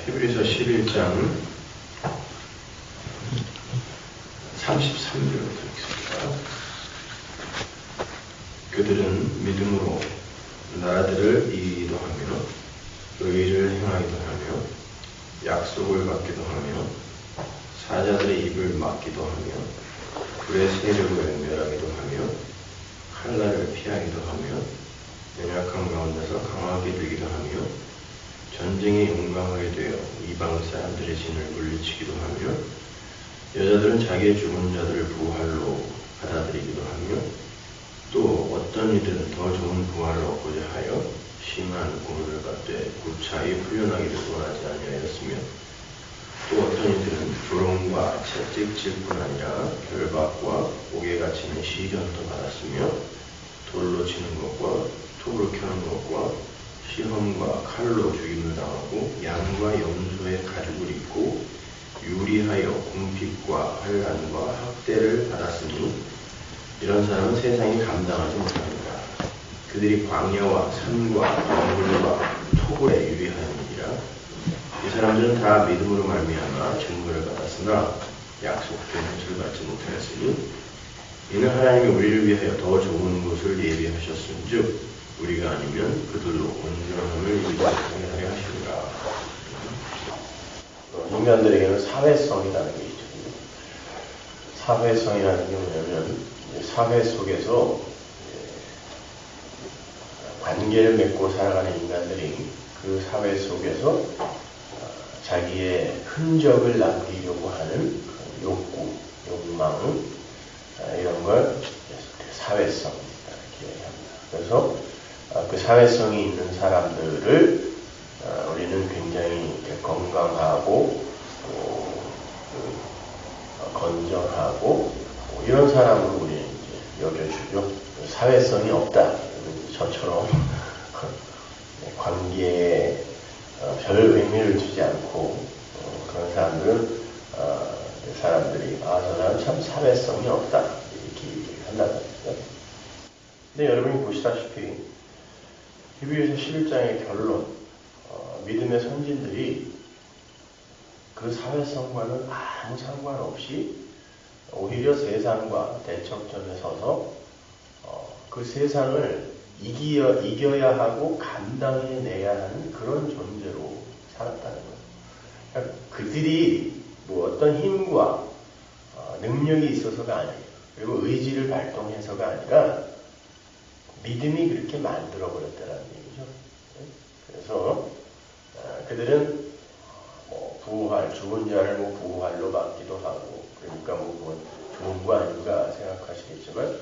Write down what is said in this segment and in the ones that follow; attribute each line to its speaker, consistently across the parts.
Speaker 1: 히브리서 11장 33절부터 읽습니다. 그들은 믿음으로 나라들을 이기도 하며 의를 행하기도 하며 약속을 받기도 하며 사자들의 입을 막기도 하며 불의 세력을 멸하기도 하며 칼날을 피하기도 하며 연약한 가운데서 강하게 되기도 하며 전쟁에 용감하게 되어 이방 사람들의 진을 물리치기도 하며 여자들은 자기의 죽은 자들을 부활로 받아들이기도 하며 또 어떤 이들은 더 좋은 부활을 얻고자 하여 심한 고문을 받되 구차히 풀려나기를 원하지 아니하였으며 또 어떤 이들은 조롱과 채찍질 뿐 아니라 결박과 옥에 갇히는 시련도 받았으며 돌로 치는 것과 톱을 켜는 것과 시험과 칼로 죽임을 당하고 양과 염소의 가죽을 입고 유리하여 궁핍과 환난과 학대를 받았으니 이런 사람은 세상이 감당하지 못합니다. 그들이 광야와 산과 동굴과 토굴에 유리하였느니라. 이 사람들은 다 믿음으로 말미암아 증거를 받았으나 약속된 것을 받지 못하였으니 이는 하나님이 우리를 위하여 더 좋은 곳을 예비하셨은즉 우리가 아니면 그들로 온전함을 이루게 하시리라.
Speaker 2: 인간들에게는 사회성이라는 게 있죠. 사회성이라는 게 뭐냐면 사회 속에서 관계를 맺고 살아가는 인간들이 그 사회 속에서 자기의 흔적을 남기려고 하는 욕구, 욕망 이런 걸 사회성 이렇게 합니다. 그래서 그 사회성이 있는 사람들을 우리는 굉장히 건강하고 건전하고 이런 사람을 우리는 이제 여겨주죠. 사회성이 없다. 저처럼 관계에 별 의미를 두지 않고 그런 사람들은 사람들이 저 사람 참 사회성이 없다 이렇게 한다는 거죠. 근데 여러분이 보시다시피 히브리서 11장의 결론 믿음의 선진들이 그 사회성과는 아무 상관없이 오히려 세상과 대척점에 서서 그 세상을 이겨야 하고 감당해내야 하는 그런 존재로 살았다는 거예요. 그러니까 그들이 뭐 어떤 힘과 능력이 있어서가 아니에요. 그리고 의지를 발동해서가 아니라 믿음이 그렇게 만들어버렸다는 얘기죠. 그래서 그들은 부활, 죽은 자를 부활로 받기도 하고 그러니까 그건 좋은 거 아닌가 생각하시겠지만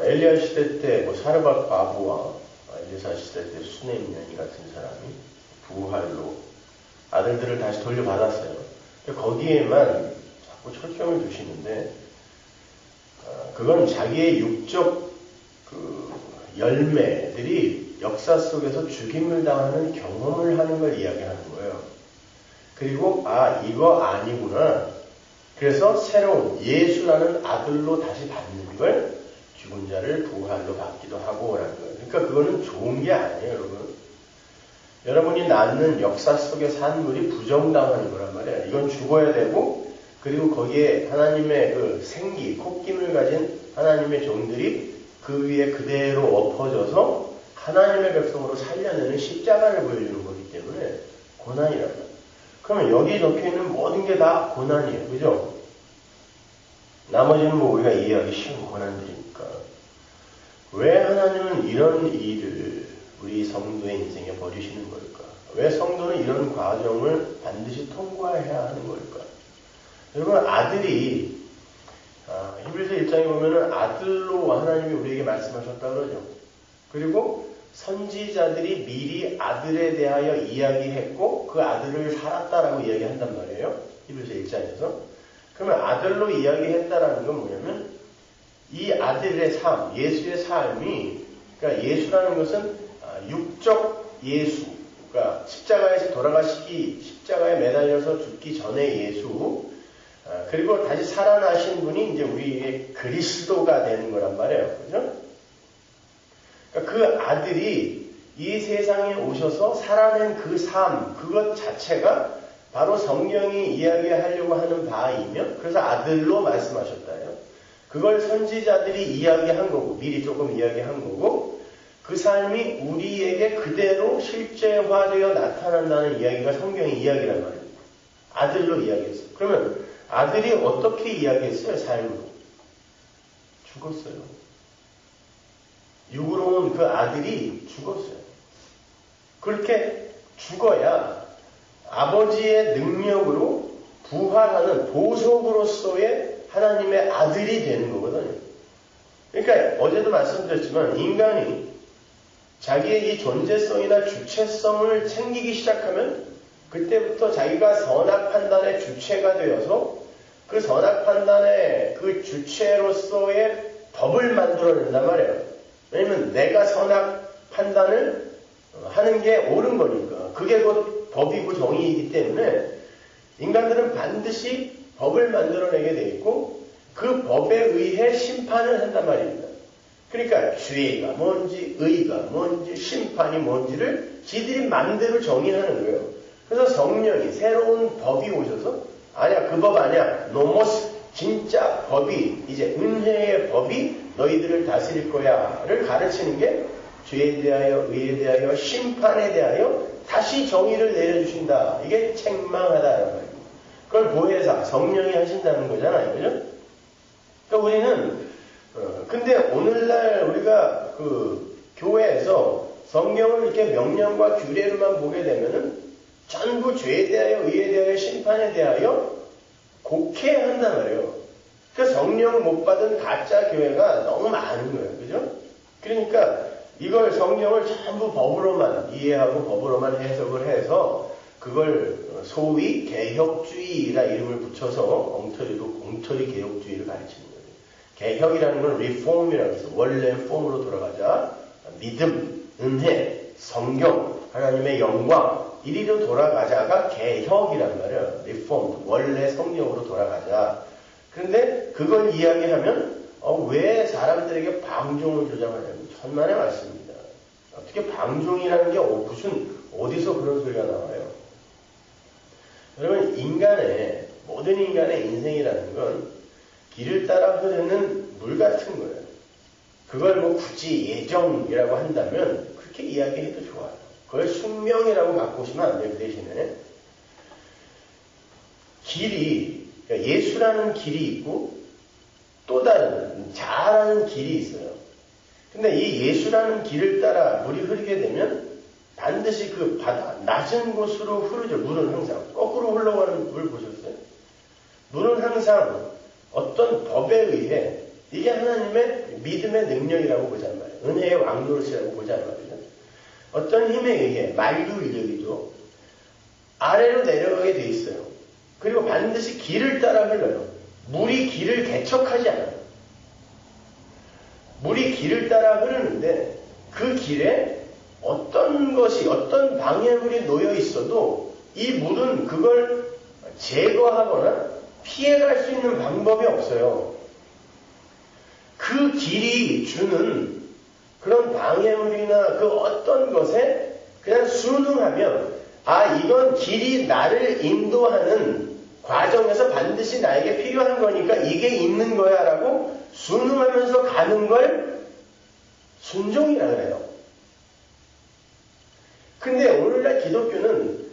Speaker 2: 엘리야 시대 때 사르밧 과부와 엘리사 시대 때 수넴 같은 사람이 부활로 아들들을 다시 돌려받았어요. 거기에만 자꾸 초점을 두시는데 그건 자기의 육적 열매들이 역사 속에서 죽임을 당하는 경험을 하는 걸 이야기하는 거예요. 그리고 이거 아니구나. 그래서 새로운 예수라는 아들로 다시 받는 걸 죽은 자를 부활로 받기도 하고 라는 거예요. 그러니까 그거는 좋은 게 아니에요, 여러분. 여러분이 낳는 역사 속의 산물이 부정당하는 거란 말이에요. 이건 죽어야 되고 그리고 거기에 하나님의 그 생기, 콧김을 가진 하나님의 종들이 그 위에 그대로 엎어져서 하나님의 백성으로 살려내는 십자가를 보여주는 거기 때문에 고난이란 말이에요. 그러면 여기 적혀있는 모든 게 다 고난이에요. 그죠? 나머지는 우리가 이해하기 쉬운 고난들이니까. 왜 하나님은 이런 일을 우리 성도의 인생에 벌이시는 걸까? 왜 성도는 이런 과정을 반드시 통과해야 하는 걸까? 여러분, 아들이 히브리서 1장에 보면은 아들로 하나님이 우리에게 말씀하셨다고 그러죠. 그리고 선지자들이 미리 아들에 대하여 이야기했고 그 아들을 살았다라고 이야기한단 말이에요. 히브리서 1장에서. 그러면 아들로 이야기했다라는 건 뭐냐면 이 아들의 삶, 예수의 삶이 그러니까 예수라는 것은 육적 예수, 그러니까 십자가에서 돌아가시기 십자가에 매달려서 죽기 전에 예수 그리고 다시 살아나신 분이 이제 우리의 그리스도가 되는 거란 말이에요. 그죠? 그러니까 그 아들이 이 세상에 오셔서 살아낸 그 삶, 그것 자체가 바로 성경이 이야기하려고 하는 바이며, 그래서 아들로 말씀하셨다요. 그걸 선지자들이 이야기한 거고, 미리 조금 이야기한 거고, 그 삶이 우리에게 그대로 실제화되어 나타난다는 이야기가 성경의 이야기란 말입니다. 아들로 이야기했어요. 그러면 아들이 어떻게 이야기했어요? 삶으로. 죽었어요. 육으로 온 그 아들이 죽었어요. 그렇게 죽어야 아버지의 능력으로 부활하는 보석으로서의 하나님의 아들이 되는 거거든요. 그러니까 어제도 말씀드렸지만 인간이 자기의 이 존재성이나 주체성을 챙기기 시작하면 그때부터 자기가 선악 판단의 주체가 되어서 그 선악 판단의 그 주체로서의 법을 만들어낸단 말이에요. 왜냐면 내가 선악 판단을 하는 게 옳은 거니까. 그게 곧 법이고 정의이기 때문에 인간들은 반드시 법을 만들어내게 돼 있고 그 법에 의해 심판을 한단 말입니다. 그러니까 죄가 뭔지 의가 뭔지 심판이 뭔지를 지들이 마음대로 정의하는 거예요. 그래서 성령이 새로운 법이 오셔서 아니야 그 법 아니야 노모스 진짜 법이 이제 은혜의 법이 너희들을 다스릴 거야를 가르치는 게 죄에 대하여 의에 대하여 심판에 대하여 다시 정의를 내려주신다. 이게 책망하다라는 말입니다. 그걸 보혜사 성령이 하신다는 거잖아요. 그죠? 그러니까 우리는 근데 오늘날 우리가 그 교회에서 성경을 이렇게 명령과 규례로만 보게 되면은 전부 죄에 대하여 의에 대하여 심판에 대하여 곡해한단 말이에요. 그러니까 성령 못 받은 가짜 교회가 너무 많은 거예요. 그죠? 그러니까 이걸 성경을 전부 법으로만 이해하고 법으로만 해석을 해서 그걸 소위 개혁주의라 이름을 붙여서 엉터리 개혁주의를 가르치는 거예요. 개혁이라는 건 리폼이라고 해서 원래 폼으로 돌아가자. 믿음, 은혜, 성경, 하나님의 영광 이리로 돌아가자가 개혁이란 말이에요. 리폼, 원래 성경으로 돌아가자. 그런데 그걸 이야기하면 왜 사람들에게 방종을 조장하냐면 천만의 말씀입니다. 어떻게 방종이라는 게 무슨 어디서 그런 소리가 나와요? 여러분 모든 인간의 인생이라는 건 길을 따라 흐르는 물 같은 거예요. 그걸 굳이 예정이라고 한다면 그렇게 이야기해도 좋아요. 그걸 숙명이라고 바꾸시면 안 돼요. 그 대신에 그러니까 예수라는 길이 있고 또 다른 자라는 길이 있어요. 근데 이 예수라는 길을 따라 물이 흐르게 되면 반드시 그 바다 낮은 곳으로 흐르죠. 물은 항상 거꾸로 흘러가는 물 보셨어요? 물은 항상 어떤 법에 의해 이게 하나님의 믿음의 능력이라고 보자는 말이에요. 은혜의 왕노릇이라고 보자는 말이죠. 어떤 힘에 의해 만유인력이죠. 아래로 내려가게 돼 있어요. 그리고 반드시 길을 따라 흘러요. 물이 길을 개척하지 않아요. 물이 길을 따라 흐르는데 그 길에 어떤 방해물이 놓여 있어도 이 물은 그걸 제거하거나 피해갈 수 있는 방법이 없어요. 그 길이 주는 그런 방해물이나 그 어떤 것에 그냥 순응하면 이건 길이 나를 인도하는 과정에서 반드시 나에게 필요한 거니까 이게 있는 거야 라고 순응하면서 가는 걸 순종이라 그래요. 근데 오늘날 기독교는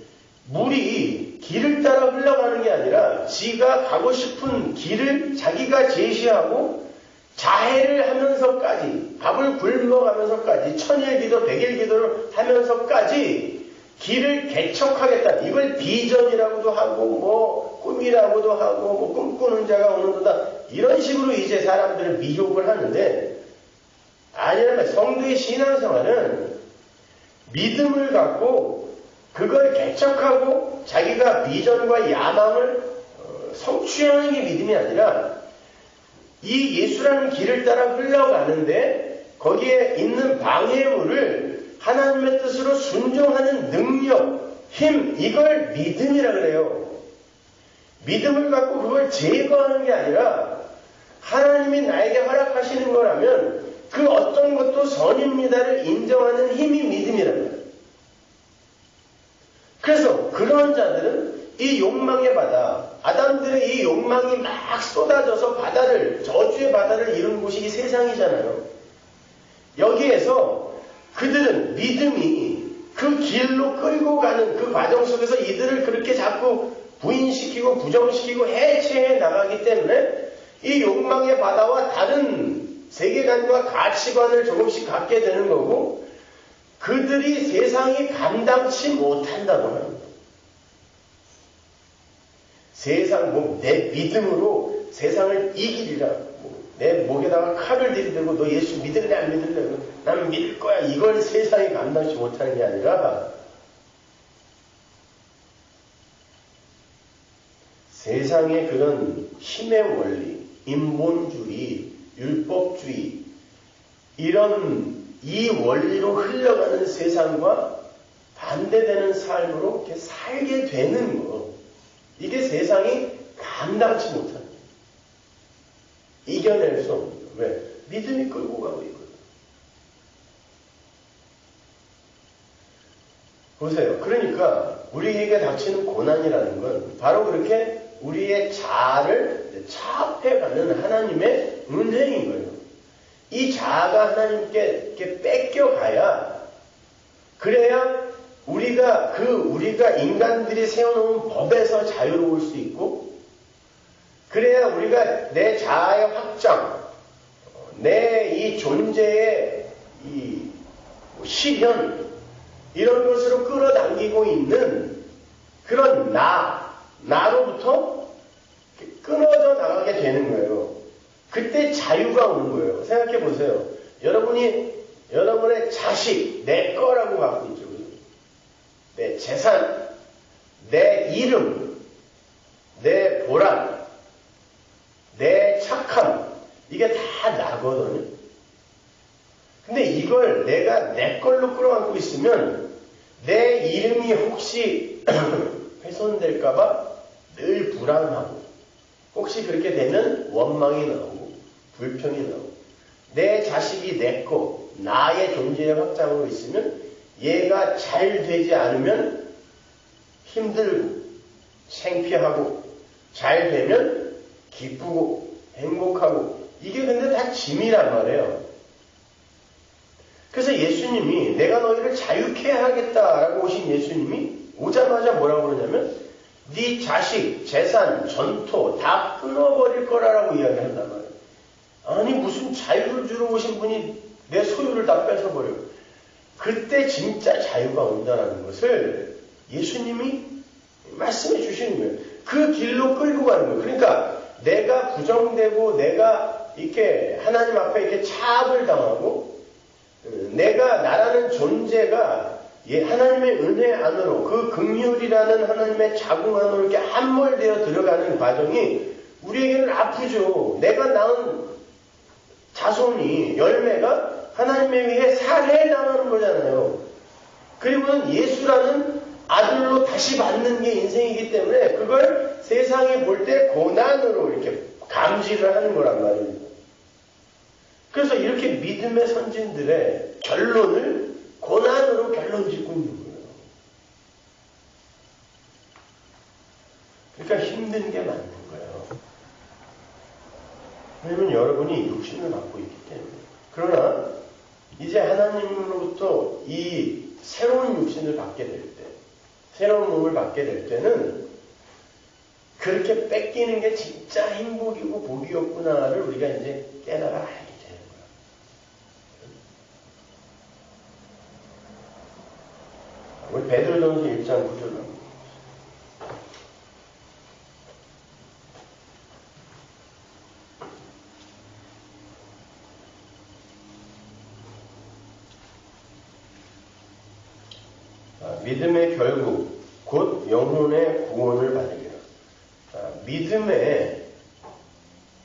Speaker 2: 물이 길을 따라 흘러가는 게 아니라 지가 가고 싶은 길을 자기가 제시하고 자해를 하면서까지 밥을 굶어가면서까지 천일기도 백일기도를 하면서까지 길을 개척하겠다. 이걸 비전이라고도 하고 꿈이라고도 하고 꿈꾸는 자가 오는도다. 이런 식으로 이제 사람들을 미혹을 하는데 아니라면 성도의 신앙생활은 믿음을 갖고 그걸 개척하고 자기가 비전과 야망을 성취하는 게 믿음이 아니라 이 예수라는 길을 따라 흘러가는데 거기에 있는 방해물을 하나님의 뜻으로 순종하는 능력, 힘, 이걸 믿음이라 그래요. 믿음을 갖고 그걸 제거하는 게 아니라 하나님이 나에게 허락하시는 거라면 그 어떤 것도 선입니다를 인정하는 힘이 믿음이라는 거예요. 그래서 그런 자들은 이 욕망의 바다, 아담들의 이 욕망이 막 쏟아져서 저주의 바다를 이룬 곳이 이 세상이잖아요. 여기에서 그들은 믿음이 그 길로 끌고 가는 그 과정 속에서 이들을 그렇게 자꾸 부인시키고 부정시키고 해체해 나가기 때문에 이 욕망의 바다와 다른 세계관과 가치관을 조금씩 갖게 되는 거고, 그들이 세상이 감당치 못한다고 합니다. 내 믿음으로 세상을 이기리라. 내 목에다가 칼을 들이대고 너 예수 믿을래 안 믿을래? 난 믿을 거야. 이걸 세상이 감당치 못하는 게 아니라 세상의 그런 힘의 원리, 인본주의, 율법주의 이 원리로 흘러가는 세상과 반대되는 삶으로 이렇게 살게 되는 거. 이게 세상이 감당치 못하는 거예요. 이겨낼 수 없는 거예요. 왜? 믿음이 끌고 가고 있거든요. 보세요. 그러니까 우리에게 닥치는 고난이라는 건 바로 그렇게 우리의 자아를 차압해가는 하나님의 은혜인 거예요. 이 자아가 하나님께 이렇게 뺏겨가야, 그래야 우리가 인간들이 세워놓은 법에서 자유로울 수 있고, 그래야 우리가 내 자아의 확장, 내 이 존재의 이 실현, 이런 것으로 끌어당기고 있는 그런 나로부터 끊어져 나가게 되는 거예요. 그때 자유가 오는 거예요. 생각해 보세요. 여러분의 자식, 내 거라고 갖고 있죠. 내 재산, 내 이름, 내 보람, 내 착함, 이게 다 나거든요. 근데 이걸 내가 내 걸로 끌어안고 있으면 내 이름이 혹시 훼손될까봐 늘 불안하고, 혹시 그렇게 되면 원망이 나오고 불평이 나오고, 내 자식이 내 거, 나의 존재의 확장으로 있으면 얘가 잘 되지 않으면 힘들고 창피하고, 잘 되면 기쁘고 행복하고, 이게 근데 다 짐이란 말이에요. 그래서 예수님이 내가 너희를 자유케 하겠다라고 오신 예수님이 오자마자 뭐라고 그러냐면 네 자식, 재산, 전토 다 끊어버릴 거라고 이야기한단 말이에요. 아니 무슨 자유를 주러 오신 분이 내 소유를 다 뺏어버려. 그때 진짜 자유가 온다는 것을 예수님이 말씀해 주시는 거예요. 그 길로 끌고 가는 거예요. 그러니까 내가 부정되고 내가 이렇게 하나님 앞에 이렇게 차압을 당하고, 나라는 존재가 하나님의 은혜 안으로, 그 긍휼이라는 하나님의 자궁 안으로 이렇게 함몰되어 들어가는 과정이 우리에게는 아프죠. 내가 낳은 자손이, 열매가 하나님에 의해 살해당하는 거잖아요. 그리고는 예수라는 아들로 다시 받는 게 인생이기 때문에 그걸 세상에 볼 때 고난으로 이렇게 감지를 하는 거란 말입니다. 그래서 이렇게 믿음의 선진들의 결론을 고난으로 결론 짓고 있는 거예요. 그러니까 힘든 게 맞는 거예요. 왜냐면 여러분이 육신을 갖고 있기 때문에. 그러나 이제 하나님으로부터 이 새로운 육신을 받게 될 때, 새로운 몸을 받게 될 때는 그렇게 뺏기는 게 진짜 행복이고 복이었구나를 우리가 이제 깨달아 알게 되는 거예요. 우리 베드로전서 1장 9절 믿음의 결국 곧 영혼의 구원을 받으리라. 믿음의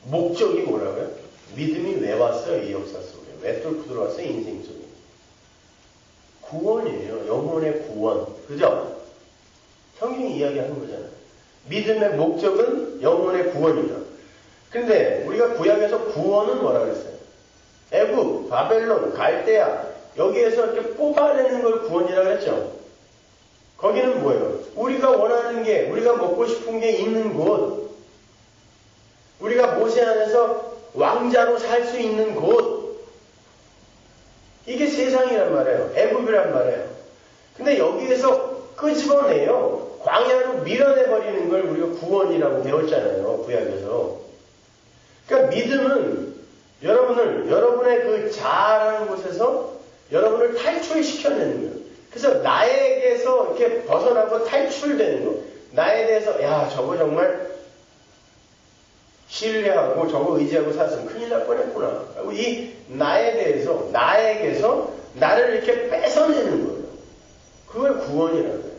Speaker 2: 목적이 뭐라고요? 믿음이 왜 왔어요? 이 역사 속에. 왜 뚫고 들어왔어요? 인생 속에. 구원이에요. 영혼의 구원. 그죠? 성경이 이야기하는 거잖아요. 믿음의 목적은 영혼의 구원이다. 근데 우리가 구약에서 구원은 뭐라 그랬어요? 애굽, 바벨론, 갈대아 여기에서 이렇게 뽑아내는 걸 구원이라고 했죠. 거기는 뭐예요? 우리가 원하는 게, 우리가 먹고 싶은 게 있는 곳, 우리가 모세 안에서 왕자로 살 수 있는 곳, 이게 세상이란 말이에요. 애굽이란 말이에요. 근데 여기에서 끄집어내요. 광야로 밀어내버리는 걸 우리가 구원이라고 배웠잖아요. 구약에서. 그러니까 믿음은 여러분의 그 자아라는 곳에서 여러분을 탈출시켜내는 거예요. 그래서 나에게서 이렇게 벗어나고 탈출되는 거. 나에 대해서, 야, 저거 정말 신뢰하고 저거 의지하고 살았으면 큰일 날 뻔했구나. 그리고 이 나에 대해서, 나에게서 나를 이렇게 뺏어내는 거예요. 그걸 구원이라는 거예요.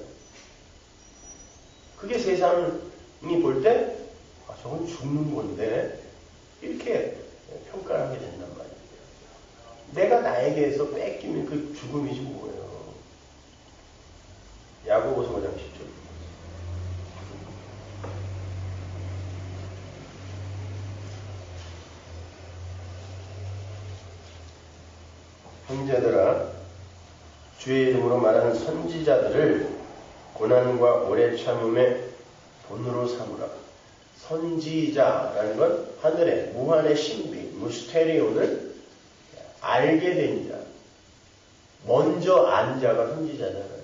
Speaker 2: 그게 세상이 볼 때, 아, 저건 죽는 건데, 이렇게 평가를 하게 된단 말이에요. 내가 나에게서 뺏기면 그 죽음이지 뭐예요. 야고보서 5장 10절. 형제들아, 주의 이름으로 말하는 선지자들을 고난과 오래 참음의 본으로 삼으라. 선지자라는 건 하늘의 무한의 신비, 무스테리온을 알게 된 자, 먼저 안 자가 선지자잖아요.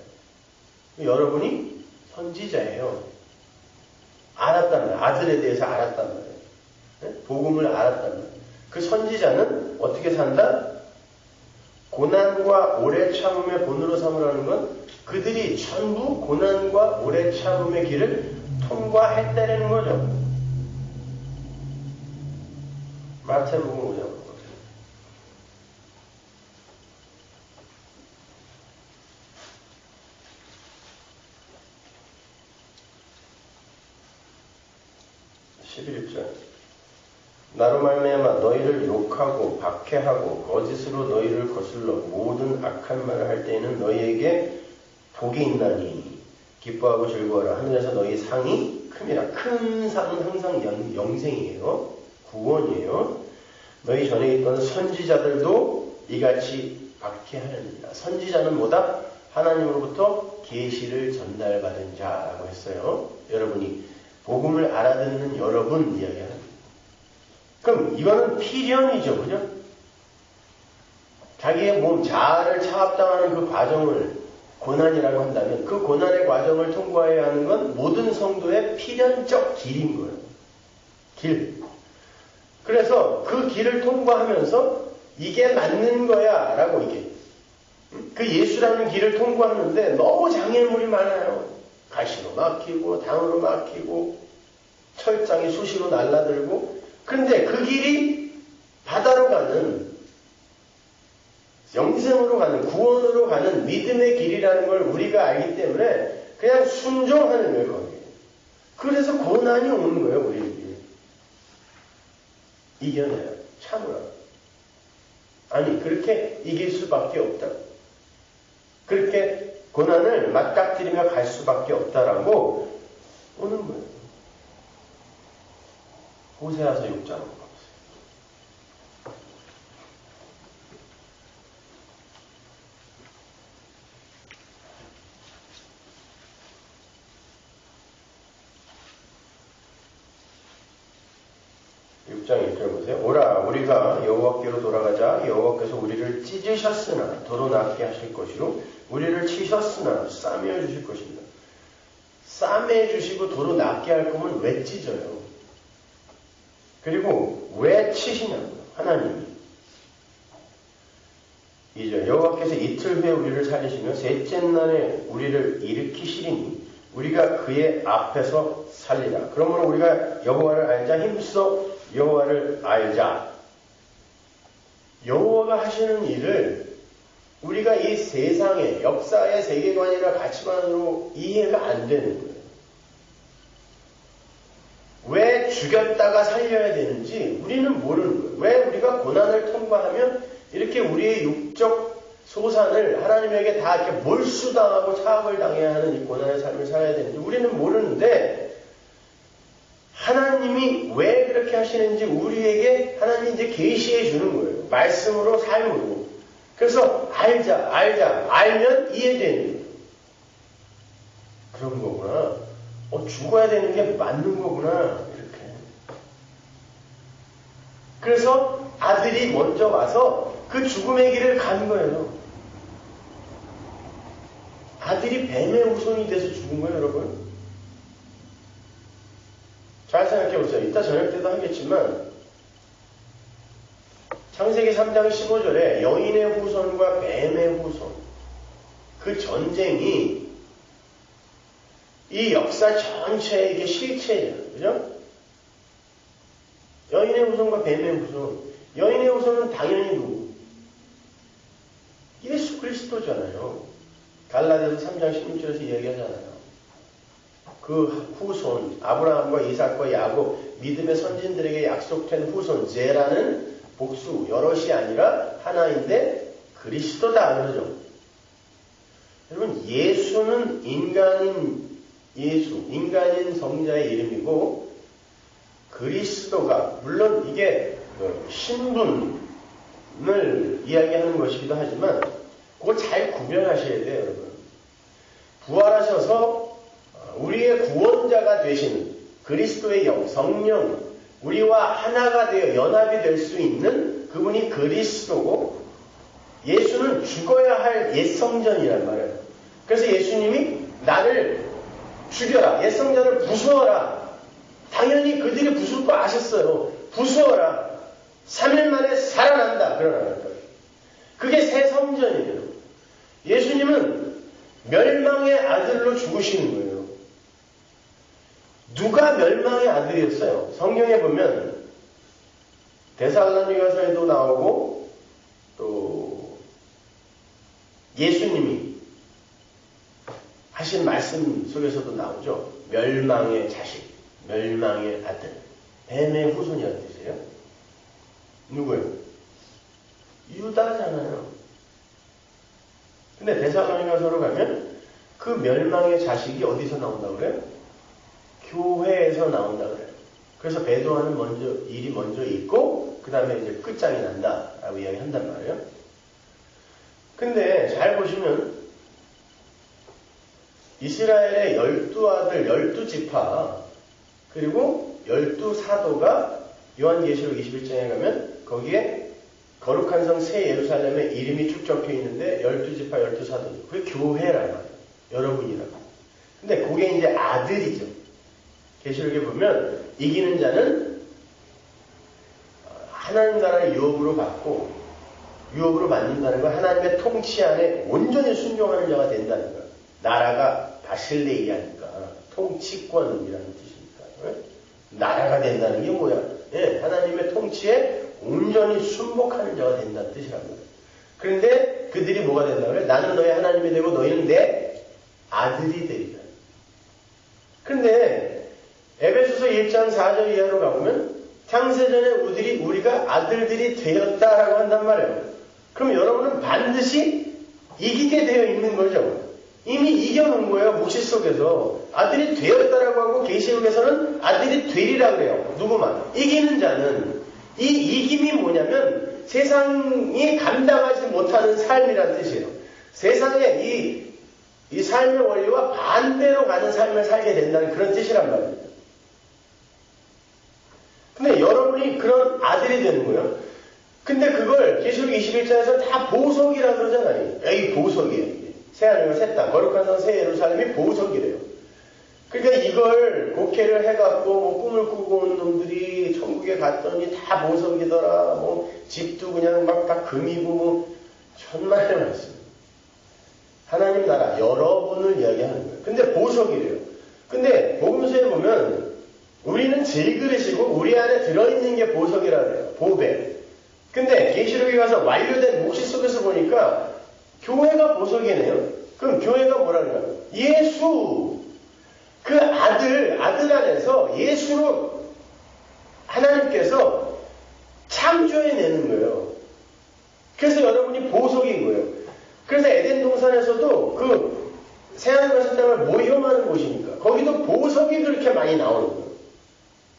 Speaker 2: 여러분이 선지자예요. 알았단 말이에요. 아들에 대해서 알았단 말이에요. 네? 복음을 알았단 말이에요. 그 선지자는 어떻게 산다? 고난과 오래 참음의 본으로 삼으라는 건 그들이 전부 고난과 오래 참음의 길을 통과했다는 거죠. 마태복음 5장. 나로 말미암아 너희를 욕하고 박해하고 거짓으로 너희를 거슬러 모든 악한 말을 할 때에는 너희에게 복이 있나니 기뻐하고 즐거워라. 하늘에서 너희 상이 큼이라. 큰 상은 항상 영생이에요. 구원이에요. 너희 전에 있던 선지자들도 이같이 박해하느니라. 선지자는 뭐다? 하나님으로부터 계시를 전달받은 자라고 했어요. 여러분이 복음을 알아듣는 여러분 이야기합니다. 그럼 이거는 필연이죠, 그죠? 자기의 몸, 자아를 차압당하는 그 과정을 고난이라고 한다면 그 고난의 과정을 통과해야 하는 건 모든 성도의 필연적 길인 거예요. 길. 그래서 그 길을 통과하면서 이게 맞는 거야 라고 이게 그 예수라는 길을 통과하는데 너무 장애물이 많아요. 가시로 막히고 당으로 막히고 철장이 수시로 날라들고 그런데 그 길이 바다로 가는 영생으로 가는 구원으로 가는 믿음의 길이라는 걸 우리가 알기 때문에 그냥 순종하는 거예요. 거기에. 그래서 고난이 오는 거예요. 우리에게. 이겨내요. 참으라. 아니 그렇게 이길 수밖에 없다. 그렇게 고난을 맞닥뜨리며 갈 수밖에 없다라고 오는 거예요. 호세아서 6장으로 가보세요. 오라 우리가 여호와께로 돌아가자. 여호와께서 우리를 찢으셨으나 도로 낫게 하실 것이로 우리를 치셨으나 싸매어 주실 것입니다. 싸매 주시고 도로 낫게 할 거면 왜 찢어요? 그리고 왜 치시냐고요? 하나님이. 이제 여호와께서 이틀 후에 우리를 살리시며 셋째 날에 우리를 일으키시리니 우리가 그의 앞에서 살리라. 그러므로 우리가 여호와를 알자. 힘써 여호와를 알자. 여호와가 하시는 일을 우리가 이 세상의 역사의 세계관이나 가치관으로 이해가 안 되는 거예요. 왜 죽였다가 살려야 되는지 우리는 모르는 거예요. 왜 우리가 고난을 통과하면 이렇게 우리의 육적 소산을 하나님에게 다 이렇게 몰수당하고 차압을 당해야 하는 이 고난의 삶을 살아야 되는지 우리는 모르는데 하나님이 왜 그렇게 하시는지 우리에게 하나님이 이제 계시해 주는 거예요. 말씀으로 삶으로. 그래서 알면 이해되는 그런 거구나. 죽어야 되는 게 맞는 거구나. 이렇게. 그래서 아들이 먼저 와서 그 죽음의 길을 간 거예요. 아들이 뱀의 후손이 돼서 죽은 거예요, 여러분. 잘 생각해 보세요. 이따 저녁 때도 하겠지만 창세기 3장 15절에 여인의 후손과 뱀의 후손, 그 전쟁이 이 역사 전체의 이게 실체예요. 그죠? 여인의 후손과 뱀의 후손. 여인의 후손은 당연히 누구? 예수 그리스도잖아요. 갈라디아서 3장 16절에서 이야기하잖아요. 그 후손, 아브라함과 이삭과 야곱, 믿음의 선진들에게 약속된 후손, 제라는 복수, 여럿이 아니라 하나인데 그리스도다. 그러죠? 여러분, 예수는 인간인 성자의 이름이고, 그리스도가, 물론 이게 신분을 이야기하는 것이기도 하지만, 그거 잘 구별하셔야 돼요, 여러분. 부활하셔서 우리의 구원자가 되시는 그리스도의 영, 성령, 우리와 하나가 되어 연합이 될 수 있는 그분이 그리스도고, 예수는 죽어야 할 옛성전이란 말이에요. 그래서 예수님이 나를 죽여라, 옛성전을 부수어라. 당연히 그들이 부술 거 아셨어요. 부수어라. 3일 만에 살아난다. 그러는 거예요. 그게 새 성전이에요. 예수님은 멸망의 아들로 죽으시는 거예요. 누가 멸망의 아들이었어요? 성경에 보면 데살로니가서에도 나오고 또 예수님이 하신 말씀 속에서도 나오죠. 멸망의 자식, 멸망의 아들, 뱀의 후손이라는 뜻이에요. 누구예요? 유다잖아요. 근데 데살로니가서로 가면 그 멸망의 자식이 어디서 나온다고 그래요? 교회에서 나온다 그래요. 그래서 배도하는 일이 먼저 있고 그 다음에 이제 끝장이 난다라고 이야기한단 말이에요. 근데 잘 보시면 이스라엘의 12아들 12지파 그리고 12사도가 요한계시록 21장에 가면 거기에 거룩한 성 새 예루살렘에 이름이 쭉 적혀 있는데 12지파 12사도, 그게 교회란 말이에요. 여러분이라고. 근데 그게 이제 아들이죠. 계시록에 보면 이기는 자는 하나님 나라를 유업으로 받고, 유업으로 받는다는 건 하나님의 통치 안에 온전히 순종하는 자가 된다는 거예요. 나라가 바실레이아니까 통치권이라는 뜻이니까. 나라가 된다는 게 뭐야? 예, 하나님의 통치에 온전히 순복하는 자가 된다는 뜻이란 거예요. 그런데 그들이 뭐가 된다고 그래요? 나는 너의 하나님이 되고 너희는 내 아들이 되리라. 그런데 에베소서 1장 4절 이하로 가보면 창세전에 우리가 아들들이 되었다라고 한단 말이에요. 그럼 여러분은 반드시 이기게 되어 있는 거죠. 이미 이겨놓은 거예요. 묵시 속에서. 아들이 되었다라고 하고 계시록에서는 아들이 되리라 그래요. 누구만? 이기는 자는. 이 이김이 뭐냐면 세상이 감당하지 못하는 삶이라는 뜻이에요. 세상의 이 삶의 원리와 반대로 가는 삶을 살게 된다는 그런 뜻이란 말입니다. 근데 여러분이 그런 아들이 되는 거예요. 근데 그걸 계시록 21장에서 다 보석이라 그러잖아요. 에이, 보석이에요. 새하늘과 새 땅, 거룩한 성 새 예루살렘이 보석이래요. 그러니까 이걸 곡해를 해갖고 꿈을 꾸고 온 놈들이 천국에 갔더니 다 보석이더라. 집도 그냥 막 다 금이고 천만의 말씀. 하나님 나라 여러분을 이야기하는 거예요. 근데 보석이래요. 근데 복음서에 보면 우리는 질그릇이고 우리 안에 들어있는 게 보석이라 그래요. 보배. 근데 계시록에 가서 완료된 묵시 속에서 보니까 교회가 보석이네요. 그럼 교회가 뭐라 그래요? 예수. 그 아들 안에서 예수로 하나님께서 창조해내는 거예요. 그래서 여러분이 보석인 거예요. 그래서 에덴 동산에서도 그 새하늘과 새 땅을 모형하는 곳이니까 거기도 보석이 그렇게 많이 나오는 거예요.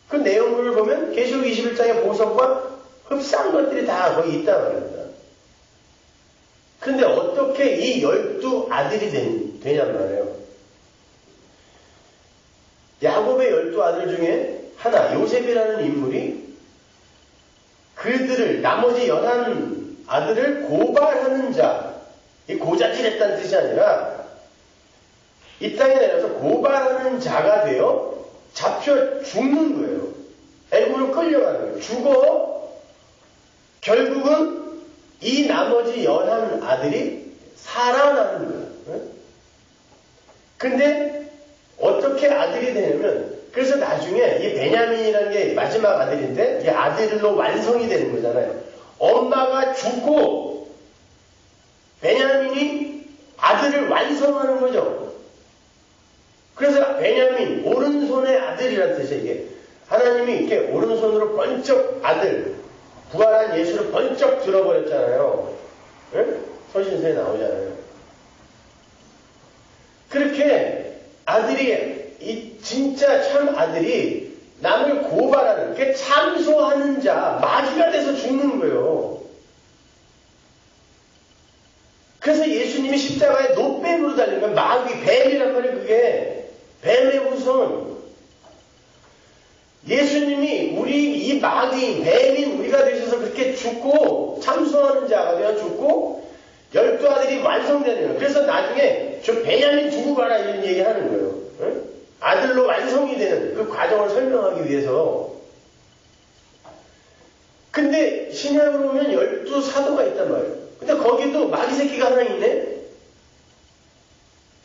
Speaker 2: 그 내용물을 보면 계시록 21장의 보석과 흡사한 것들이 다 거기 있단 말입니다. 근데 어떻게 이 12 아들이 되냔 말이에요. 야곱의 12 아들 중에 하나, 요셉이라는 인물이 그들을, 나머지 11 아들을 고발하는 자, 이 고자질했다는 뜻이 아니라 이 땅에 내려서 고발하는 자가 되어 잡혀 죽는 거예요. 애굽으로 끌려가는 거예요. 죽어 결국은 이 나머지 11 아들이 살아나는 거예요. 근데 어떻게 아들이 되냐면, 그래서 나중에 이 베냐민이라는 게 마지막 아들인데 이게 아들로 완성이 되는 거잖아요. 엄마가 죽고 베냐민이 아들을 완성하는 거죠. 그래서 베냐민, 오른손의 아들이라는 뜻이에요. 이게 하나님이 이렇게 오른손으로 번쩍 아들, 부활한 예수를 번쩍 들어버렸잖아요. 네? 서신서에 나오잖아요. 그렇게 아들이, 이 진짜 참 아들이 남을 고발하는, 그 참소하는 자, 마귀가 돼서 죽는 거예요. 그래서 예수님이 십자가에 노뱀으로 달린 거예요. 마귀, 뱀이란 말이에요, 그게. 뱀의 후손. 예수님이 우리 이 마귀, 뱀인 우리가 되셔서 그렇게 죽고, 참소하는 자가 되어 죽고, 12 아들이 완성되는 거예요. 그래서 나중에 저 베냐민 두고 가라 이런 얘기 하는 거예요. 응? 아들로 완성이 되는 그 과정을 설명하기 위해서. 근데 신약으로 보면 12 사도가 있단 말이에요. 근데 거기도 마귀 새끼가 하나 있네?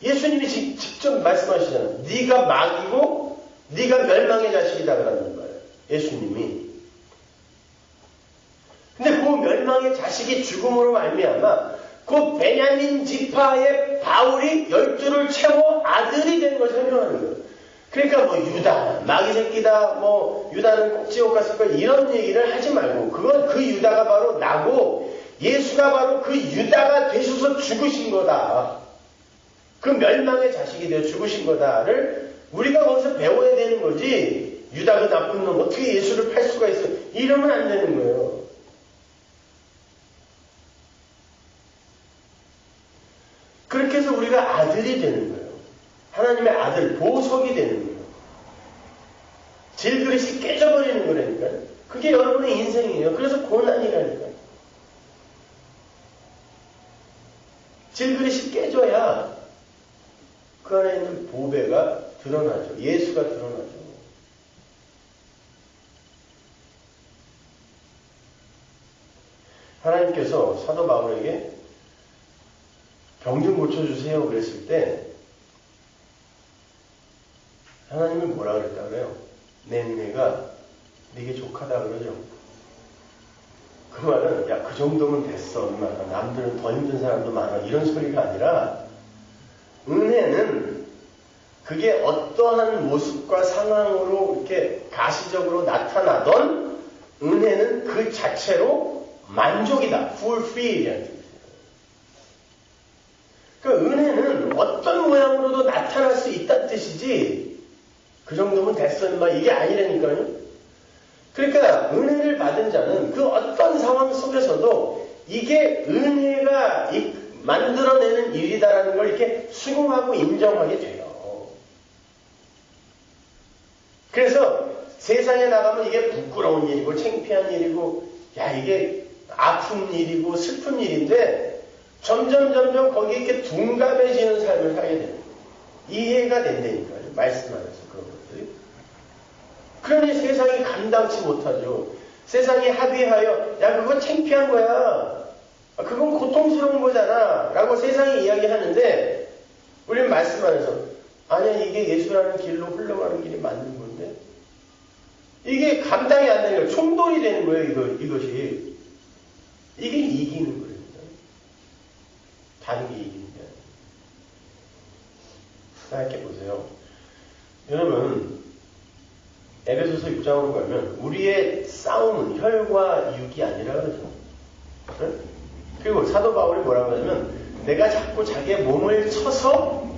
Speaker 2: 예수님이 직접 말씀하시잖아요. 네가 마귀고 네가 멸망의 자식이다 그러는 거예요. 예수님이. 근데 그 멸망의 자식이 죽음으로 말미암아 그 베냐민 지파의 바울이 12를 채워 아들이 된 걸 설명하는 거예요. 그러니까 뭐 유다, 마귀 새끼다, 뭐 유다는 꼭 지옥 갔을 거야 이런 얘기를 하지 말고, 그건 그 유다가 바로 나고 예수가 바로 그 유다가 되셔서 죽으신 거다. 그 멸망의 자식이 되어 죽으신 거다를 우리가 거기서 배워야 되는 거지. 유다 그 나쁜 놈 어떻게 예수를 팔 수가 있어, 이러면 안 되는 거예요. 그렇게 해서 우리가 아들이 되는 거예요. 하나님의 아들, 보석이 되는 거예요. 질그릇이 깨져버리는 거라니까요. 그게 여러분의 인생이에요. 그래서 고난이라니까요. 질그릇이 깨져야 그 안에 있는 보배가 드러나죠. 예수가 드러나죠. 하나님께서 사도 바울에게 병 좀 고쳐주세요 그랬을 때 하나님은 뭐라 그랬다 그래요? 내 은혜가 네게 족하다 그러죠. 그 말은 야 그 정도면 됐어 얼마나, 남들은 더 힘든 사람도 많아, 이런 소리가 아니라, 은혜는 그게 어떠한 모습과 상황으로 이렇게 가시적으로 나타나던 은혜는 그 자체로 만족이다. fulfill이라는 뜻이에요. 그러니까 은혜는 어떤 모양으로도 나타날 수 있다는 뜻이지 그 정도면 됐어 인마 이게 아니라니까요. 그러니까 은혜를 받은 자는 그 어떤 상황 속에서도 이게 은혜가 만들어내는 일이다라는 걸 이렇게 수긍하고 인정하게 돼요. 그래서 세상에 나가면 이게 부끄러운 일이고 창피한 일이고 야 이게 아픈 일이고 슬픈 일인데 점점 거기에 이렇게 둔감해지는 삶을 살게 돼요. 이해가 된다니까요. 말씀하면서 그런 것들이. 그러니 세상이 감당치 못하죠. 세상이 합의하여 야 그거 창피한 거야, 그건 고통스러운 거잖아 라고 세상이 이야기하는데 우리는 말씀하면서 아니야 이게 예수라는 길로 흘러가는 길이 맞는 건데 이게 감당이 안 되는 거예요. 충돌이 되는 거예요. 이것이 이게 이기는 거예요. 다른 게 이기는 게 아니에요. 생각해 보세요. 여러분 에베소서 6장으로 가면 우리의 싸움은 혈과 육이 아니라 그러죠. 네? 그리고 사도 바울이 뭐라고 하냐면 내가 자꾸 자기의 몸을 쳐서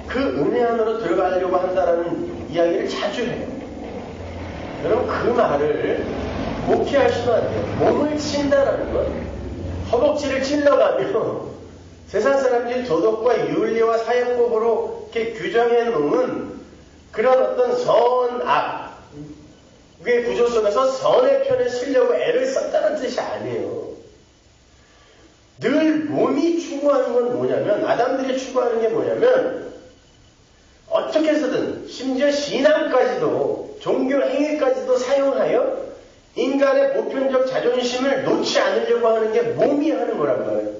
Speaker 2: 그 은혜 안으로 들어가려고 한다라는 이야기를 자주 해요. 여러분 그 말을 오케하시면 안 돼요. 몸을 친다라는 건 허벅지를 찔러가며 세상 사람들이 도덕과 윤리와 사회법으로 이렇게 규정해 놓은 그런 어떤 선악의 구조 속에서 선의 편에 서려고 애를 썼다는 뜻이 아니에요. 늘 몸이 추구하는 건 뭐냐면, 아담들이 추구하는 게 뭐냐면, 어떻게 해서든 심지어 신앙까지도 종교 행위까지도 사용하여 인간의 보편적 자존심을 놓지 않으려고 하는 게 몸이 하는 거란 말이에요.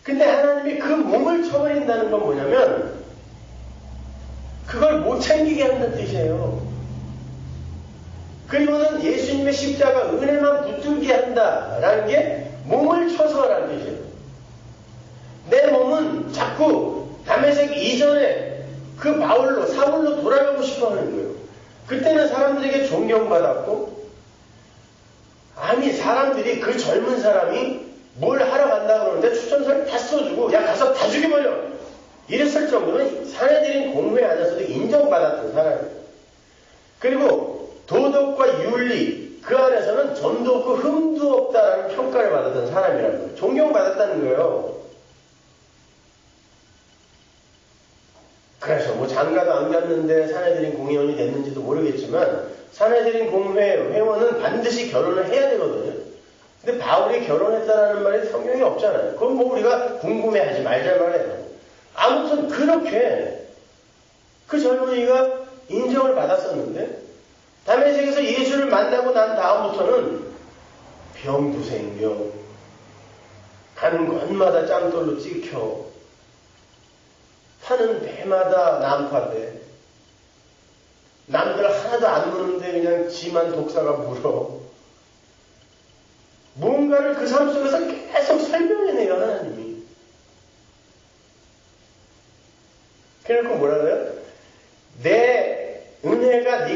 Speaker 2: 근데 하나님이 그 몸을 쳐버린다는 건 뭐냐면 그걸 못 챙기게 한다는 뜻이에요. 그리고는 예수님의 십자가 은혜만 붙들게 한다라는 게 몸을 쳐서라는 뜻이에요. 내 몸은 자꾸 다메섹 이전에 그 사울로 돌아가고 싶어 하는 거예요. 그때는 사람들에게 존경받았고, 아니 사람들이 그 젊은 사람이 뭘 하러 간다고 그러는데 추천서를 다 써주고 야 가서 다 죽여버려 이랬을 정도로 사내들인 공회 안에서도 인정받았던 사람이에요. 그리고 도덕과 윤리 그 안에서는 점도 없고 흠도 없다라는 평가를 받았던 사람이라는 거예요. 존경받았다는 거예요. 그래서 뭐 장가도 안 갔는데 사내들인 공회원이 됐는지도 모르겠지만 사내들인 공회 회원은 반드시 결혼을 해야 되거든요. 근데 바울이 결혼했다라는 말이 성경에 없잖아요. 그건 뭐 우리가 궁금해하지 말자 말이에요. 아무튼 그렇게 그 젊은이가 인정을 받았었는데 다메섹에서 예수를 만나고 난 다음부터는 병도 생겨, 가는 곳마다 짱돌로 찍혀, 타는 배마다 난파돼, 남들 하나도 안 무는데 그냥 지만 독사가 물어. 뭔가를 그 삶 속에서 계속 설명해내요, 하나님이. 그래놓고 뭐라 그래요? 내 은혜가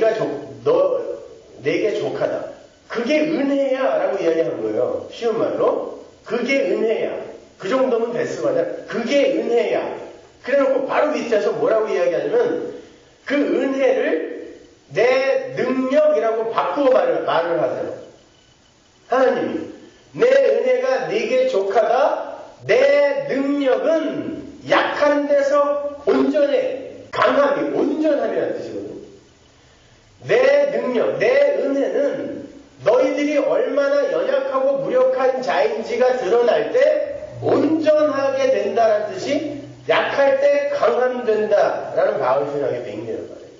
Speaker 2: 내게 족하다. 그게 은혜야 라고 이야기하는 거예요. 쉬운 말로. 그게 은혜야. 그 정도면 됐어. 만약 그게 은혜야. 그래놓고 바로 밑에서 뭐라고 이야기하냐면 그 은혜를 내 능력이라고 바꾸어 말을 하세요. 하나님이 내 은혜가 네게 족하다. 내 능력은 약한 데서 온전해. 강함이 온전함이라는 뜻이거든요. 내 능력, 내 은혜는 너희들이 얼마나 연약하고 무력한 자인지가 드러날 때 온전하게 된다는 뜻이 약할 때 강함된다라는 바울신학의 맹리란 말이에요.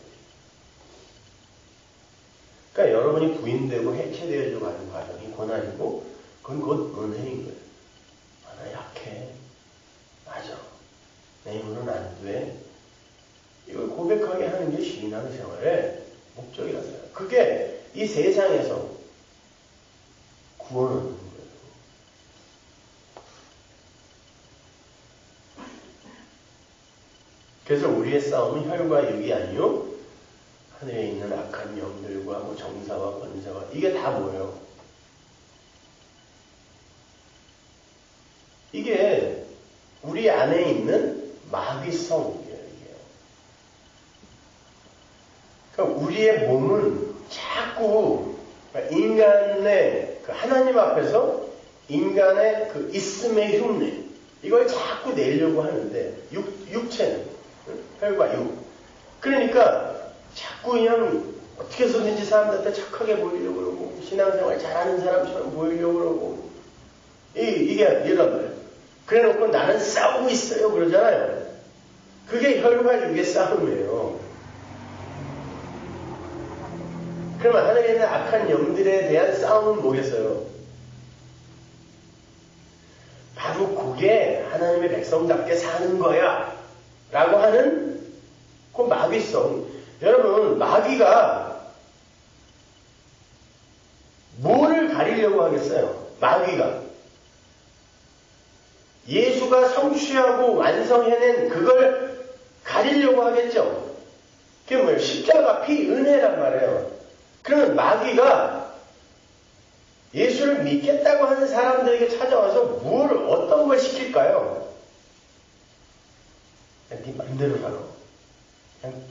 Speaker 2: 그러니까 여러분이 부인되고 해체되어지고 하는 과정이 고난이고 그건 곧 은혜인 거예요. 아, 나 약해. 맞아. 내 힘으로는 안 돼. 이걸 고백하게 하는 게 신앙생활의 목적이라서요. 그게 이 세상에서 구원을 얻는 거예요. 그래서 우리의 싸움은 혈과 육이 아니요 하늘에 있는 악한 영들과 뭐 정사와 권세와 이게 다 뭐예요? 이게 우리 안에 있는 마귀성이에요. 그러니까 우리의 몸은 자꾸 인간의 그 하나님 앞에서 인간의 그 있음의 흉내 이걸 자꾸 내려고 하는데 육체는 혈과 육 그러니까 자꾸 그냥 어떻게 해서든지 사람들한테 착하게 보이려고 그러고 신앙생활 잘하는 사람처럼 보이려고 그러고 이게 이런 거예요. 그래놓고 나는 싸우고 있어요 그러잖아요. 그게 혈과 육의 싸움이에요. 그러면 하늘에 있는 악한 영들에 대한 싸움은 뭐겠어요? 바로 그게 하나님의 백성답게 사는 거야 라고 하는 그 마귀성. 여러분 마귀가 뭐를 가리려고 하겠어요? 마귀가 예수가 성취하고 완성해낸 그걸 가리려고 하겠죠. 그게 뭐예요? 십자가 피 은혜란 말이에요. 그러면 마귀가 예수를 믿겠다고 하는 사람들에게 찾아와서 어떤 걸 시킬까요? 그냥 네 맘대로 가라. 그냥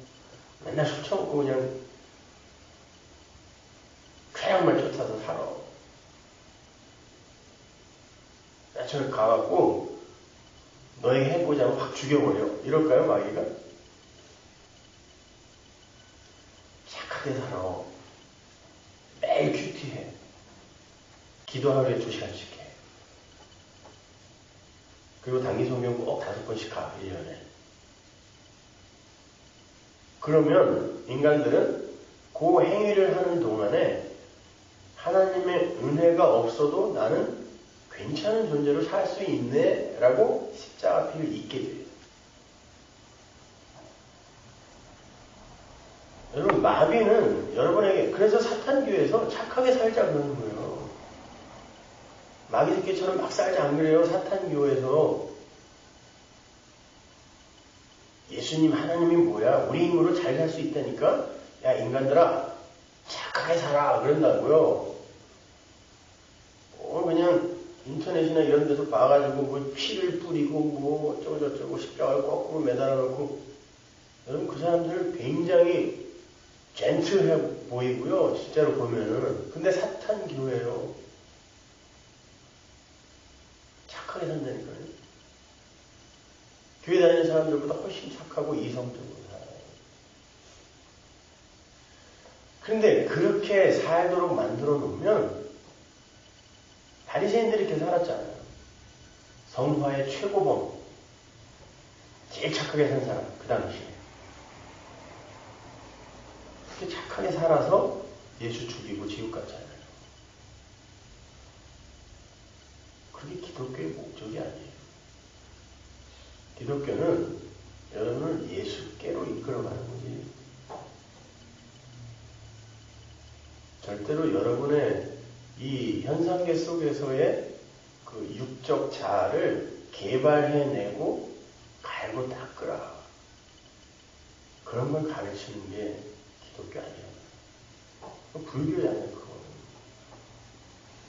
Speaker 2: 맨날 술 처먹고 그냥 저 가갖고 너에게 해보자면 확 죽여버려. 이럴까요, 마귀가? 착하게 살아. 매일 큐티해. 기도 하루에 2시간씩 해. 그리고 단기 성경 꼭 5번씩 가, 1년에. 그러면 인간들은 그 행위를 하는 동안에 하나님의 은혜가 없어도 나는 괜찮은 존재로 살 수 있네 라고 십자가 피를 잊게 돼요. 여러분, 마귀는 여러분에게, 그래서 사탄교회에서 착하게 살자 그러는 거예요. 마귀 새끼처럼 막 살자 안 그래요? 사탄교회에서 예수님 하나님이 뭐야? 우리 힘으로 잘 살 수 있다니까? 야, 인간들아, 착하게 살아 그런다고요. 그냥 인터넷이나 이런 데서 봐가지고 뭐 피를 뿌리고 뭐 어쩌고저쩌고 십자가를 거꾸로 매달아놓고, 여러분 그 사람들 굉장히 젠틀해 보이고요. 실제로 보면은. 근데 사탄 교회예요. 착하게 산다니까요. 교회 다니는 사람들보다 훨씬 착하고 이성적으로 살아요. 그런데 그렇게 살도록 만들어 놓으면 바리새인들이 이렇게 살았잖아요. 성화의 최고봉. 제일 착하게 산 사람, 그 당시에. 그렇게 착하게 살아서 예수 죽이고 지옥 갔잖아요. 그게 기독교의 목적이 아니에요. 기독교는 여러분을 예수께로 이끌어가는 거지. 절대로 여러분의 이 현상계 속에서의 그 육적 자아를 개발해내고 갈고 닦으라. 그런 걸 가르치는 게 기독교 아니에요. 불교잖아요, 그거는.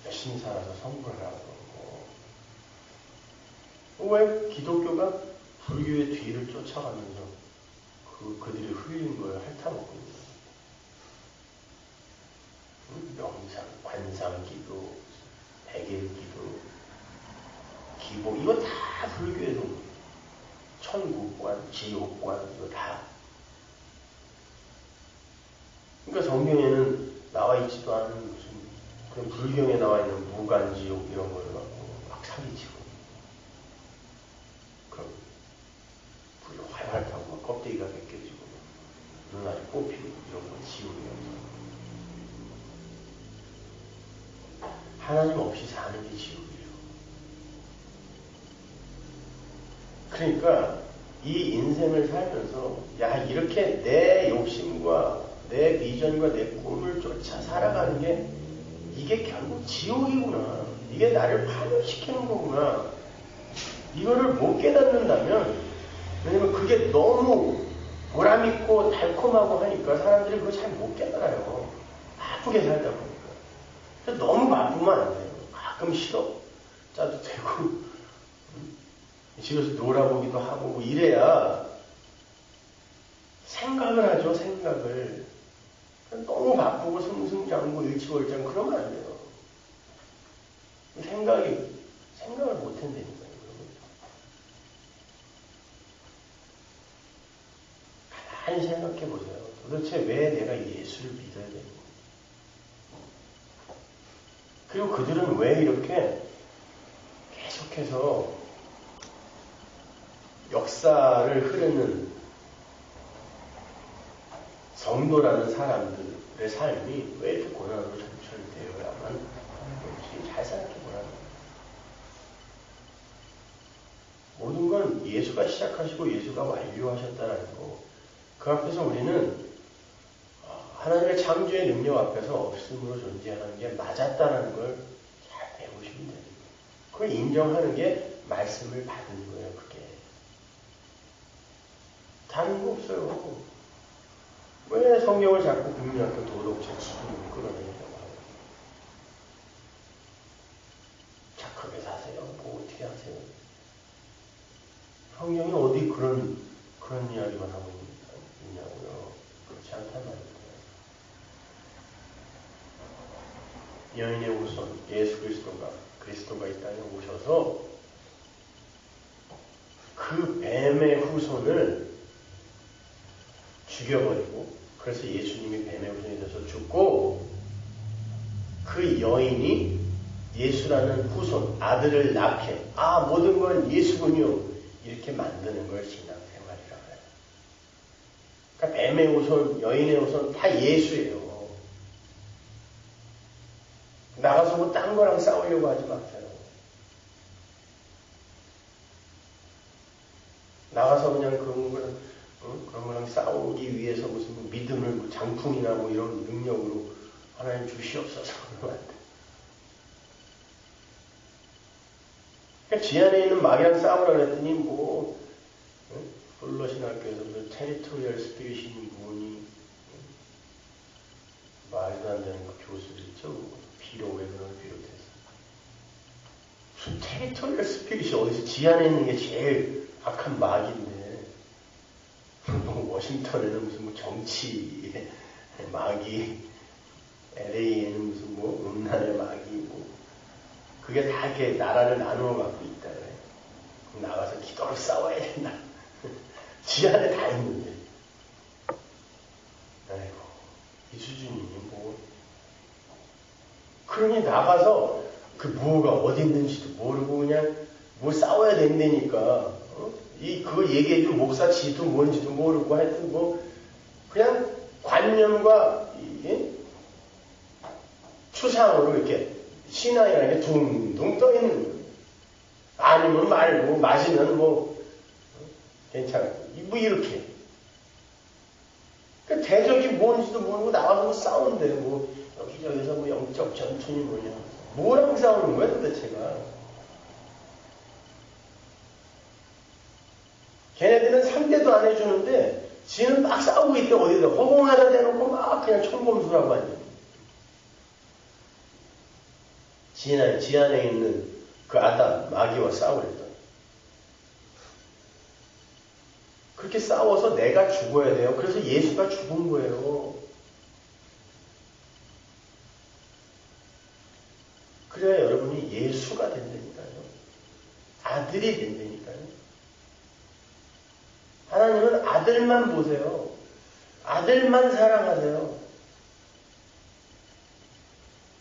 Speaker 2: 열심히 살아서 성불하라고 그러고. 왜 기독교가 불교의 뒤를 쫓아가면서 그들이 흘린 걸 핥아먹고 있는 거예요. 명상, 관상기도, 백일기도, 기복, 이거 다 불교의 동. 천국관, 지옥관, 이거 다. 그러니까 성경에는 나와 있지도 않은 무슨 그런 불경에 나와 있는 무간지옥 이런 거를 갖고 막 사기치고. 그럼 불이 활활 타고 막 껍데기가 벗겨지고 눈알이 뽑히고 이런 건 지옥이었어. 하나님 없이 사는 게 지옥이에요. 그러니까 이 인생을 살면서 야, 이렇게 내 욕심과 내 비전과 내 꿈을 쫓아 살아가는 게 이게 결국 지옥이구나. 이게 나를 파멸시키는 거구나. 이거를 못 깨닫는다면, 왜냐면 그게 너무 보람있고 달콤하고 하니까 사람들이 그걸 잘 못 깨달아요. 바쁘게 살다 보니까. 너무 바쁘면 안 돼요. 가끔 싫어. 짜도 되고, 집에서 놀아보기도 하고, 뭐 이래야 생각을 하죠, 생각을. 너무 바쁘고 승승장구 일치월장 그러면 안 돼요. 생각을 못 한다니까요. 가만히 생각해 보세요. 도대체 왜 내가 예수를 믿어야 되는 거예요? 그리고 그들은 왜 이렇게 계속해서 역사를 흐르는 성도라는 사람들의 삶이 왜 이렇게 고난으로 전철되어야만 하는 건지 잘 생각해 보라는 거예요. 모든 건 예수가 시작하시고 예수가 완료하셨다는 거. 그 앞에서 우리는 하나님의 창조의 능력 앞에서 없음으로 존재하는 게 맞았다는 걸 잘 배우시면 됩니다. 그걸 인정하는 게 말씀을 받는 거예요, 그게. 다른 거 없어요. 왜 성경을 자꾸 국민학교 도덕책 수준으로 끌어내려고 하고. 착하게 사세요. 뭐 어떻게 하세요. 성경이 어디 그런 이야기만 하고 있냐고요. 그렇지 않단 말이에요. 여인의 우선 예수 그리스도가 이 땅에 오셔서 뱀의 후손을 죽여버리고, 그래서 예수님이 뱀의 후손이 돼서 죽고, 그 여인이 예수라는 후손, 아들을 낳게, 모든 건 예수군요, 이렇게 만드는 걸 신앙생활이라고 해요. 그러니까 뱀의 후손, 여인의 후손 다 예수예요. 나가서 뭐 딴 거랑 싸우려고 하지 마세요. 나가서 그냥 그런 거랑 싸우기 위해서 무슨 믿음을 뭐 장풍이나 뭐 이런 능력으로 하나님 주시옵소서 그러면 안 돼. 그러니까 지안에 있는 마귀랑 싸우라 그랬더니 폴로 신학교에서 그 테리토리얼 스피릿이 뭐니, 말도 안 되는 그 교수들 있죠. 비로 외근을 비롯해서. 무슨 테리토리얼 스피릿이 어디서 지안에 있는 게 제일 악한 마귀인데, 워싱턴에는 무슨 뭐 정치 마귀, LA에는 무슨 뭐 음란의 마귀, 그게 다 이렇게 나라를 나누어 갖고 있다 그래. 그럼 나가서 기도로 싸워야 된다. 지안에 다 있는데. 아이고, 이 수준이니 뭐. 그러니 나가서 그 뭐가 어디 있는지도 모르고 그냥 뭐 싸워야 된다니까. 그거 얘기해준 목사 지도 뭔지도 모르고 하여튼 그냥 관념과 추상으로 이렇게 신앙이라는 게 둥둥 떠 있는 거예요. 아니면 말고, 마시면 괜찮고. 이렇게. 그러니까 대적이 뭔지도 모르고 나와서 싸운대. 여기저기서 영적 전투니 뭐냐. 뭐랑 싸우는 거야 도대체가. 걔네들은 상대도 안 해주는데 지는 막 싸우고 있대. 어디다 허공에다 대놓고 막 그냥 총검술하고 앉아. 지안에 있는 그 아담 마귀와 싸우랬던. 그렇게 싸워서 내가 죽어야 돼요. 그래서 예수가 죽은 거예요. 그래야 여러분이 예수가 된다니까요. 아들이 된다니까요. 하나님은 아들만 보세요. 아들만 사랑하세요.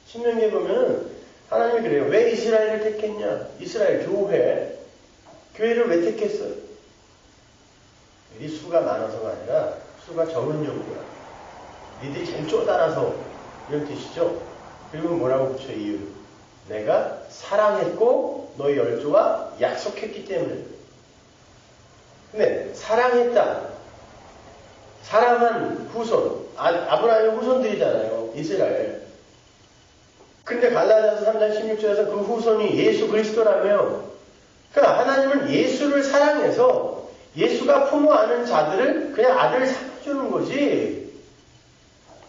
Speaker 2: 신명기에 보면은 하나님이 그래요. 왜 이스라엘을 택했냐? 이스라엘 교회를 왜 택했어요? 이 수가 많아서가 아니라 수가 적은 용도야. 니들이 잘 쪼달아서 이런 뜻이죠. 그리고 뭐라고 붙여 이유? 내가 사랑했고 너희 열조와 약속했기 때문에. 근데 사랑했다. 사랑한 후손. 아브라함의 후손들이잖아요. 이스라엘. 근데 갈라디아서 3장 16절에서 그 후손이 예수 그리스도라며. 그러니까 하나님은 예수를 사랑해서 예수가 품어안은 자들을 그냥 아들 삼아주는 거지.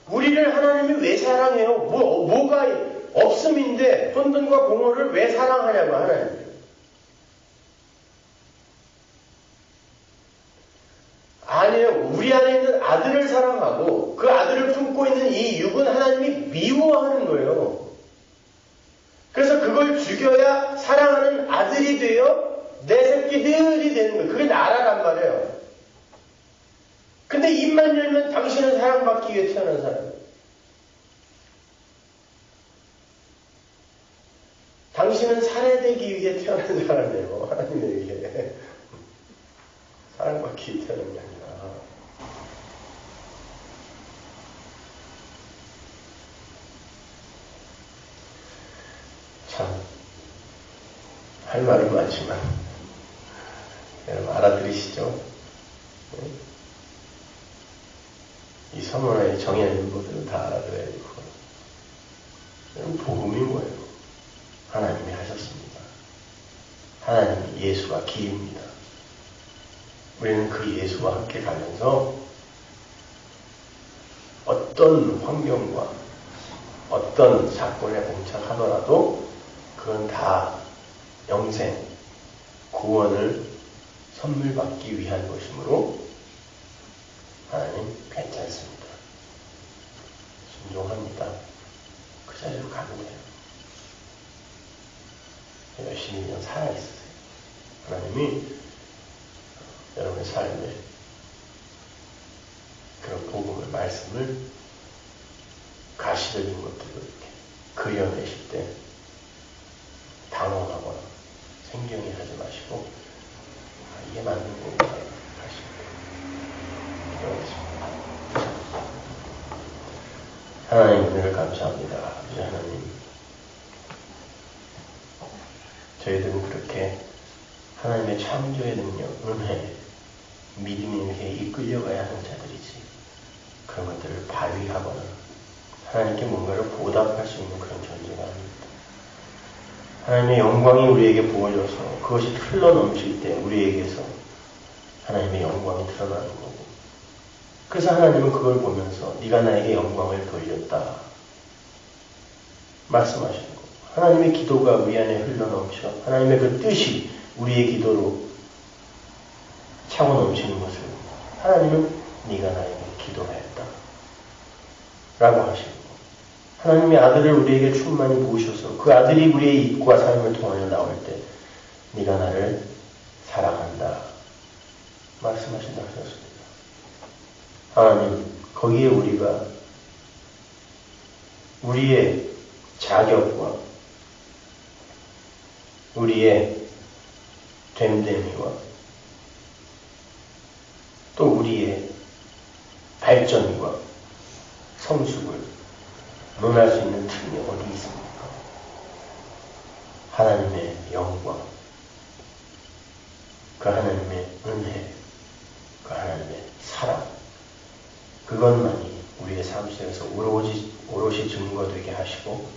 Speaker 2: 우리를 하나님이 왜 사랑해요? 뭐가 없음인데 혼돈과 공허를 왜 사랑하냐고 하나님. 아니에요. 우리 안에 있는 아들을 사랑하고 그 아들을 품고 있는 이 육은 하나님이 미워하는 거예요. 그래서 그걸 죽여야 사랑하는 아들이 되어 내 새끼들이 되는 거예요. 그게 나라란 말이에요. 근데 입만 열면 당신은 사랑받기 위해 태어난 사람이에요. 당신은 살해되기 위해 태어난 사람이에요. 하나님에 의해. 사랑받기 위해 태어난 게 아니라. 참, 할 말은 많지만, 여러분 알아들으시죠? 네? 이 서문화에 정의하는 분들은 다 알아들어야 되고, 여러분 복음이 뭐예요? 하나님이 하셨습니다. 하나님이 예수가 길입니다. 우리는 그 예수와 함께 가면서 어떤 환경과 어떤 사건에 봉착하더라도 그건 다 영생, 구원을 선물 받기 위한 것이므로 하나님 괜찮습니다. 순종합니다. 그 자리로 가면 돼요. 열심히 그냥 살아있으세요. 하나님이 여러분의 삶에 그런 복음의 말씀을 가시적인 것들을 이렇게 그려내실 때 당황하거나 생경히 하지 마시고 이게 맞는 거구나 하시면 기도하겠습니다. 하나님 은혜를 감사합니다. 아버지 하나님, 저희들은 그렇게 하나님의 창조의 능력, 은혜, 믿음이 이렇게 이끌려가야 하는 자들이지 그런 것들을 발휘하거나 하나님께 뭔가를 보답할 수 있는 그런 존재가 아닙니다. 하나님의 영광이 우리에게 부어져서 그것이 흘러넘칠 때 우리에게서 하나님의 영광이 드러나는 거고, 그래서 하나님은 그걸 보면서 네가 나에게 영광을 돌렸다 말씀하시는 거고, 하나님의 기도가 우리 안에 흘러넘쳐 하나님의 그 뜻이 우리의 기도로 차고 넘치는 것을 하나님은 네가 나에게 기도하였다 라고 하시고, 하나님의 아들을 우리에게 충만히 부으셔서 그 아들이 우리의 입과 삶을 통하여 나올 때 네가 나를 사랑한다 말씀하신다 하셨습니다. 하나님, 거기에 우리가 우리의 자격과 우리의 됨됨이와 또 우리의 발전과 성숙을 논할 수 있는 틈이 어디 있습니까? 하나님의 영광, 그 하나님의 은혜, 그 하나님의 사랑, 그것만이 우리의 삶 속에서 오롯이 증거되게 하시고,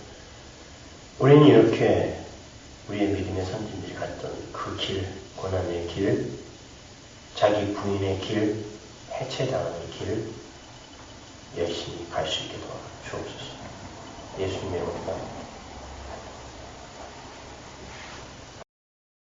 Speaker 2: 우리는 이렇게 우리의 믿음의 선진들이 갔던 그 길, 고난의 길, 자기 부인의 길, 해체당하는 길 열심히 갈 수 있게 도와주옵소서. 예수님의 이름으로